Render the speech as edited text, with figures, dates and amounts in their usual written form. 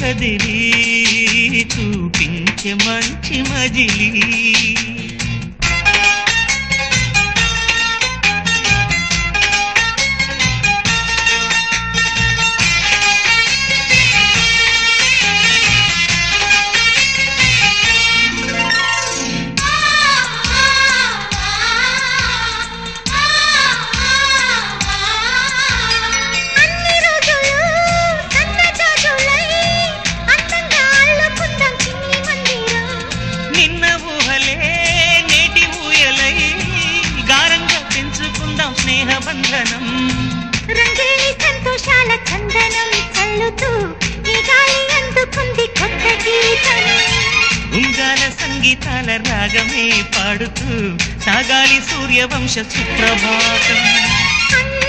కదిలి చూపించే మంచి మజిలీ స్నేహబంధనం రంగేణి సంతోషాల చందనం చల్లుతూ ఈ గాలి అందుకుంది కొత్త గీతం ఉంగాల సంగీతాల రాగమే పాడుతూ సాగాలి సూర్యవంశ సుప్రభాతం